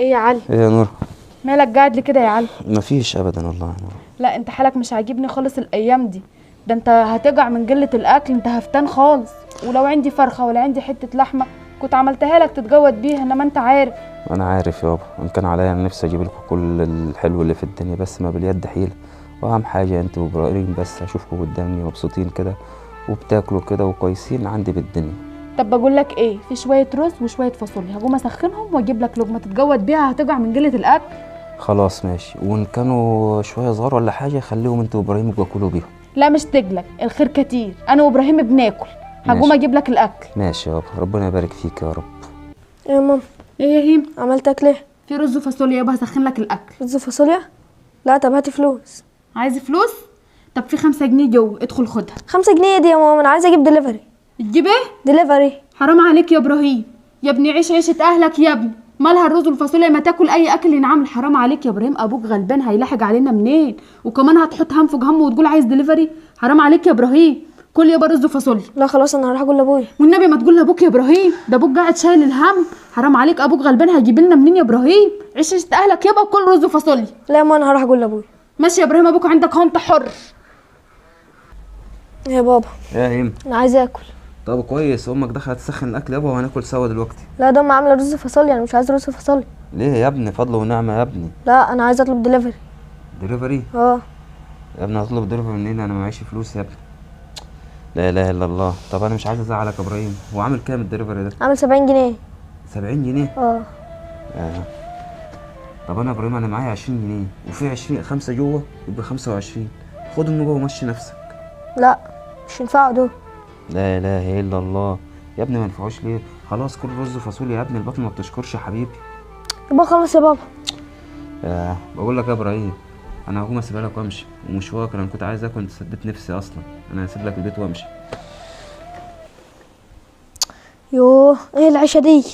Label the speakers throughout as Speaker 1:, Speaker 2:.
Speaker 1: ايه يا علي؟
Speaker 2: ايه يا نور؟
Speaker 1: مالك قاعد لي كده يا علي؟
Speaker 2: مفيش ابدا والله.
Speaker 1: لا انت حالك مش عاجبني خالص الايام دي. ده انت هتجع من قله الاكل، انت هفتان خالص. ولو عندي فرخه ولا عندي حته لحمه كنت عملتها لك تتجود بيها، انما انت عارف.
Speaker 2: انا عارف يابا، ان كان عليا انا نفسي اجيب لكم كل الحلو اللي في الدنيا، بس ما باليد حيله. واهم حاجه انت وابراهيم بس اشوفكم قدامي مبسوطين كده وبتاكلوا كده وكويسين عندي بالدنيا.
Speaker 1: طب بقول لك ايه، في شويه رز وشويه فاصوليا هقوم اسخنهم واجيب لك لقمه تتجود بيها، هتجع من قله الاكل.
Speaker 2: خلاص ماشي، وان كانوا شويه صغار ولا حاجه خليهم انت وابراهيم يبقوا كلوا بيهم.
Speaker 1: لا مش تقلق، الخير كتير، انا وابراهيم بناكل. هقوم
Speaker 2: ماشي.
Speaker 1: اجيب لك الاكل.
Speaker 2: ماشي يابا، ربنا يبارك فيك يا رب.
Speaker 3: ايه يا ماما؟
Speaker 1: ايه يا هيم؟
Speaker 3: عملت اكل ايه؟
Speaker 1: في رز وفاصوليا يابا، هسخن لك الاكل.
Speaker 3: رز وفاصوليا؟ لا طب هاتي فلوس.
Speaker 1: عايز فلوس؟ طب في 5 جنيه جوه، ادخل خدها.
Speaker 3: 5 جنيه دي يا ماما، انا عايزه اجيب دليفري.
Speaker 1: تجيب ايه؟
Speaker 3: دليفري.
Speaker 1: حرام عليك يا ابراهيم، يا ابني عيش عيشه اهلك يا ابني. مالها الرز والفاصوليا؟ ما تاكل اي اكل ينعمل. حرام عليك يا ابراهيم، ابوك غلبان هيلاحق علينا منين؟ وكمان هتحط هم فوق هم وتقول عايز دليفري؟ حرام عليك يا ابراهيم، كل يابا رز وفاصوليا.
Speaker 3: لا خلاص انا هروح اقول لابويا.
Speaker 1: والنبي ما تقول لابوك يا ابراهيم، ده ابوك قاعد شايل الهم. حرام عليك، ابوك غلبان هيجيب لنا منين يا ابراهيم؟ عيش عيشه اهلك يابا، كل رز وفاصوليا.
Speaker 3: لا يا ماما انا هروح اقول لابويا.
Speaker 1: ماشي يا ابراهيم، ابوك عندك اهو، انت حر.
Speaker 3: يا بابا
Speaker 2: يا هيم،
Speaker 3: انا عايزه اكل.
Speaker 2: طب كويس، امك دخلت تسخن الاكل يابا وهناكل سوا دلوقتي.
Speaker 3: لا ده امي عامله رز فاصوليا، انا مش عايز رز فاصوليا.
Speaker 2: ليه يا ابني؟ فضل ونعمه يا ابني.
Speaker 3: لا انا عايزه اطلب دليفري.
Speaker 2: دليفري؟
Speaker 3: اه.
Speaker 2: يا ابني هطلب دليفري منين؟ انا معيش فلوس يا ابني. لا اله الا الله. طب انا مش عايز ازعلك يا ابراهيم، هو عامل كام الدليفري ده؟
Speaker 3: عامل 70 جنيه.
Speaker 2: 70 جنيه؟
Speaker 3: اه.
Speaker 2: طب انا يا ابراهيم انا معايا 20 جنيه وفي 20 5 جوه، يبقى 25. خدهم جوه ومشي نفسك.
Speaker 3: لا مش ينفعوا دول.
Speaker 2: لا اله الا الله. يا ابني ما ينفعوش ليه؟ خلاص كل رز وفاصوليا يا ابني، البطن ما بتشكرش يا حبيبي.
Speaker 3: يبقى خلاص يا بابا.
Speaker 2: بقول لك يا ابراهيم، انا هقوم اسيبها لك وامشي، ومش واكل، انا كنت عايز اكل، انت سديت نفسي اصلا. انا هسيب لك البيت وامشي.
Speaker 3: يوه ايه العيشه دي؟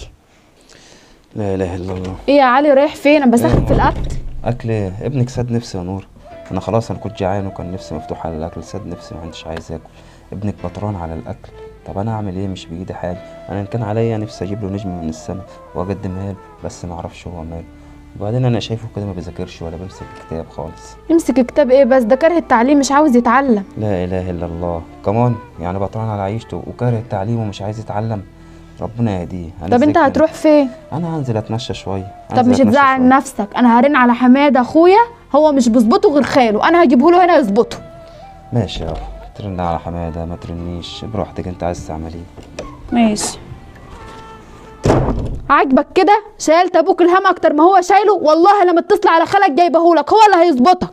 Speaker 2: لا اله الا الله.
Speaker 1: ايه يا علي رايح فين؟ انا بسخن في الاكل.
Speaker 2: اكل ايه؟ ابنك سد نفسي يا نور. انا خلاص انا كنت جعان وكان نفسي مفتوح على الاكل، سد نفسي ما عنديش عايز اكل. ابنك بطران على الاكل. طب انا اعمل ايه؟ مش بايدي حاجه. انا ان كان عليا نفسي اجيب له نجم من السما واقدمها له، بس ما اعرفش هو ماله. وبعدين انا شايفه كده ما بيذاكرش ولا بيمسك كتاب خالص.
Speaker 1: يمسك كتاب ايه بس؟ ده كاره التعليم، مش عاوز يتعلم.
Speaker 2: لا اله الا الله. كمان يعني بطران على عيشته وكاره التعليم ومش عايز يتعلم. ربنا يهديه.
Speaker 1: طب انت هتروح فين؟
Speaker 2: انا هنزل اتمشى شويه.
Speaker 1: طب مش تزعل نفسك، انا هرن على حماده اخويا، هو مش بيظبطه غير خاله، انا هجيبه له هنا يظبطه.
Speaker 2: ماشي يابا، ترن على حماده ما ترنيش براحتك، انت عايز تعمل ايه؟
Speaker 1: ماشي. عاجبك كده؟ شايلت ابوك الهم اكتر ما هو شايله، والله لما اتصل على خالك جايبهولك، هو اللي هيظبطك.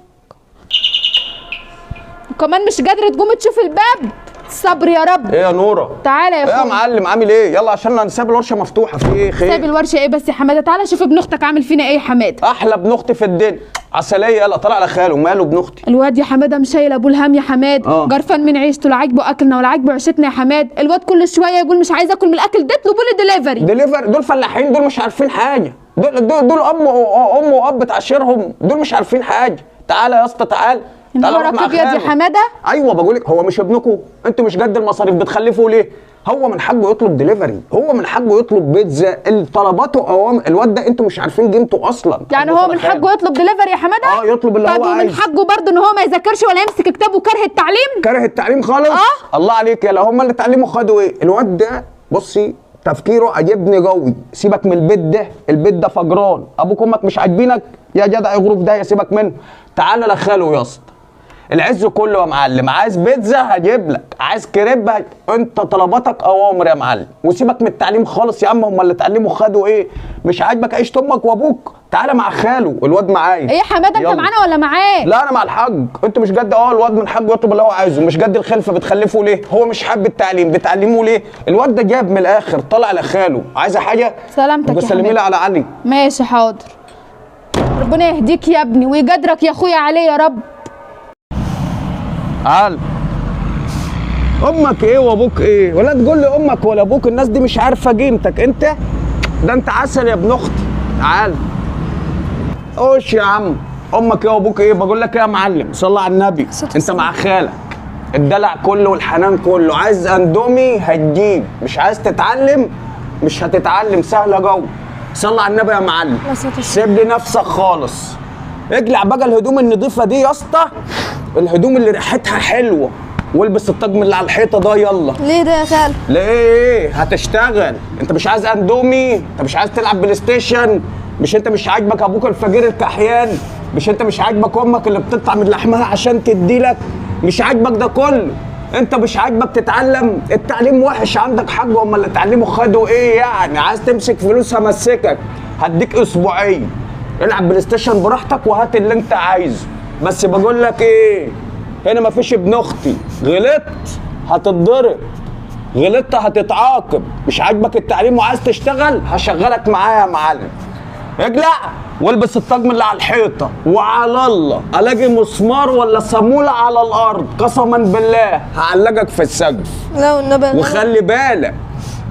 Speaker 1: وكمان مش قادره تقوم تشوف الباب. صبر يا رب.
Speaker 4: ايه يا نوره؟
Speaker 1: تعالى يا
Speaker 4: ايه يا
Speaker 1: اخويا.
Speaker 4: معلم عامل ايه؟ يلا عشان انا سايب الورشه مفتوحه. في ايه خير؟
Speaker 1: سايب الورشه ايه بس يا حماده؟ تعالى شوف ابن اختك عامل فينا ايه يا حماده.
Speaker 4: احلى ابن اختي في الدنيا، عسليه. يلا طلع على خاله، ماله ابن اختي؟
Speaker 1: الواد يا حماده مش شايل ابوه الهم يا حماد. جرفان من عيشته، لا عاجبه اكلنا ولا عاجبه عيشتنا يا حماد. الواد كل شويه يقول مش عايز اكل من الاكل ده، اطلبوا لي دليفري.
Speaker 4: دليفري؟ دول فلاحين، دول مش عارفين حاجه. دول ام واب تعاشرهم، دول مش عارفين حاجه. تعالى يا اسطى تعالى. تعالى
Speaker 1: نهارك ابيض يا حماده.
Speaker 4: ايوه بقول لك، هو مش ابنكم؟ انتوا مش قد المصاريف بتخلفوا ليه؟ هو من حقه يطلب دليفري، هو من حقه يطلب بيتزا، طلباته اوامر. الواد ده انتوا مش عارفين قيمته اصلا.
Speaker 1: يعني هو من حقه يطلب دليفري يا حماده؟
Speaker 4: يطلب اللي هو عايزه.
Speaker 1: طب ومن حقه برضه ان هو ما يذاكرش ولا يمسك كتاب وكره التعليم؟
Speaker 4: كره التعليم خالص؟ الله عليك. يلا هم اللي اتعلموا خدوا ايه؟ الواد ده بصي تفكيره عجبني قوي. سيبك من البيت ده، البيت ده فجران. ابوك وامك مش عاجبينك يا جدع يغرف ده، سيبك منه. تعالى لخاله يا اسطى، العز كله يا معلم. عايز بيتزا هجيب لك، عايز كريب انت طلباتك اوامر يا معلم. وسيبك من التعليم خالص يا عم، هم اللي اتعلموا خدوا ايه؟ مش عاجبك عيشه امك وابوك؟ تعالى مع خاله، الواد معايا.
Speaker 1: ايه يا حماده انت معانا ولا معاه؟
Speaker 4: لا انا مع الحاج. انتوا مش جد. الواد من حقه يطلب اللي هو عايزه. مش جد الخلفه بتخلفوا ليه؟ هو مش حابب التعليم بتعلموه ليه؟ الواد ده جاب من الاخر، طلع لخاله. عايزه حاجه؟
Speaker 1: سلامتك يا
Speaker 4: سلمي لي على علي.
Speaker 1: ماشي حاضر. ربنا يهديك يا ابني ويقدرك يا اخويا عليه يا رب.
Speaker 4: تعال. امك ايه وابوك ايه؟ ولا تقول لي امك ولا ابوك، الناس دي مش عارفه قيمتك. انت ده انت عسل يا ابن اختي. تعال. خش يا عم. امك ايه وابوك ايه؟ بقول لك ايه يا معلم، صلي على النبي. انت مع خالك، الدلع كله والحنان كله. عايز اندومي هتجيب، مش عايز تتعلم مش هتتعلم. سهله جو. صلى على النبي يا معلم.
Speaker 3: لا صوت
Speaker 4: سيب لي نفسك خالص. اقلع بقى الهدوم النضيفه دي يا اسطى، الهدوم اللي ريحتها حلوه، والبس الطقم اللي على الحيطه ده يلا.
Speaker 3: ليه ده يا خال؟
Speaker 4: ليه؟ هتشتغل. انت مش عايز اندومي؟ انت مش عايز تلعب بلاي ستيشن؟ مش انت مش عاجبك ابوك الفقير الكحيان؟ مش انت مش عاجبك امك اللي بتقطع من لحمها عشان تديلك؟ مش عاجبك ده كله؟ انت مش عاجبك تتعلم؟ التعليم وحش عندك حاج، هم اللي اتعلموا خدوا ايه يعني؟ عايز تمسك فلوس همسكك، هديك اسبوعين العب بلاي ستيشن براحتك وهات اللي انت عايزه. بس بقول لك ايه، هنا مفيش ابن اختي، غلطت هتتضرب، غلطت هتتعاقب. مش عاجبك التعليم وعايز تشتغل؟ هشغلك معايا يا معلم. اقلع والبس الطقم اللي على الحيطه، وعلى الله الاقي مسمار ولا صاموله على الارض قسما بالله هعلقك في السقف.
Speaker 3: لا والنبي يا غالي.
Speaker 4: وخلي بالك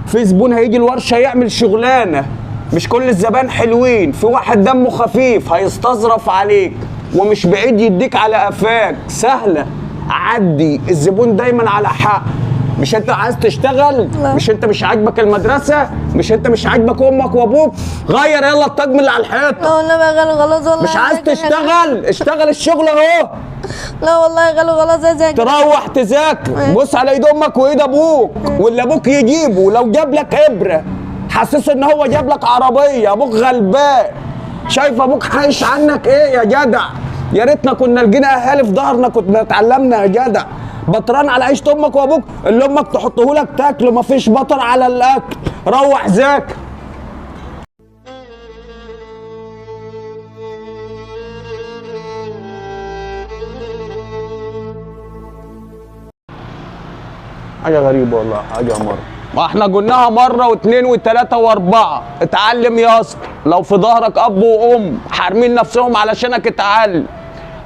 Speaker 4: في زبون هيجي الورشه يعمل شغلانه، مش كل الزبائن حلوين، في واحد دمه خفيف هيستظرف عليك ومش بعيد يديك على قفاك. سهله، عدي، الزبون دايما على حق. مش انت عايز تشتغل؟
Speaker 3: لا.
Speaker 4: مش انت مش عاجبك المدرسه؟ مش انت مش عاجبك امك وابوك؟ غير يلا الطقم اللي على الحيطه.
Speaker 3: لا والنبي يا غالي خلاص والله.
Speaker 4: مش عايز تشتغل؟ اشتغل الشغل اهو.
Speaker 3: لا والله يا غالي خلاص اذاكر.
Speaker 4: تروح تذاكر، بص على ايد امك وايد ابوك، واللي ابوك يجيبه لو جاب لك ابره حسس ان هو جاب لك عربيه، ابوك غلبان. شايف ابوك حايش عنك ايه يا جدع؟ يا ريتنا كنا لقينا اهالي في ظهرنا كنا اتعلمنا يا جدع. بطران على عيشه امك وابوك، اللي امك تحطه لك تاكله، مفيش بطر على الاكل. روح ذاكر. حاجه غريبه والله، حاجه مره. ما احنا قلناها مره واثنين وثلاثه واربعه. اتعلم يا اسطى، لو في ظهرك اب وام حارمين نفسهم علشانك اتعلم.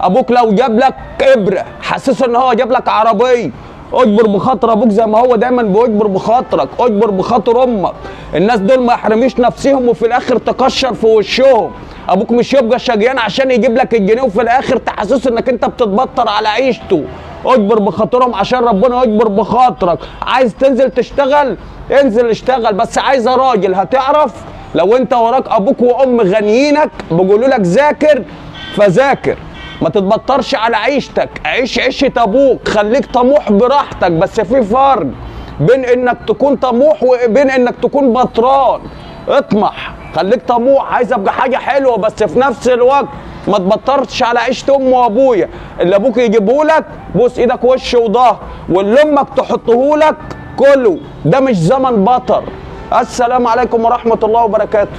Speaker 4: ابوك لو جاب لك ابره حسسه ان هو جاب لك عربيه، اجبر بخاطر ابوك زي ما هو دايما بيجبر بخاطرك، اجبر بخاطر امك. الناس دول ما يحرميش نفسهم وفي الاخر تكشر في وشهم. ابوك مش يبقى شقيان عشان يجيب لك الجنيه وفي الاخر تحسسه انك انت بتتبطر على عيشته. اجبر بخاطرهم عشان ربنا يجبر بخاطرك. عايز تنزل تشتغل انزل اشتغل، بس عايزه راجل هتعرف. لو انت وراك ابوك وام غنيينك بيقولوا لك ذاكر فذاكر، ما تتبطرش على عيشتك، عيش عيشه ابوك، خليك طموح براحتك. بس في فرق بين انك تكون طموح وبين انك تكون بطران. اطمح، خليك طموح، عايز ابقى حاجه حلوه، بس في نفس الوقت ما تبطرش على عيشه امي وابويا. اللي ابوك يجيبه لك بوس ايدك وش وظهر، واللي امك تحطه لك كله. ده مش زمن بطر. السلام عليكم ورحمه الله وبركاته.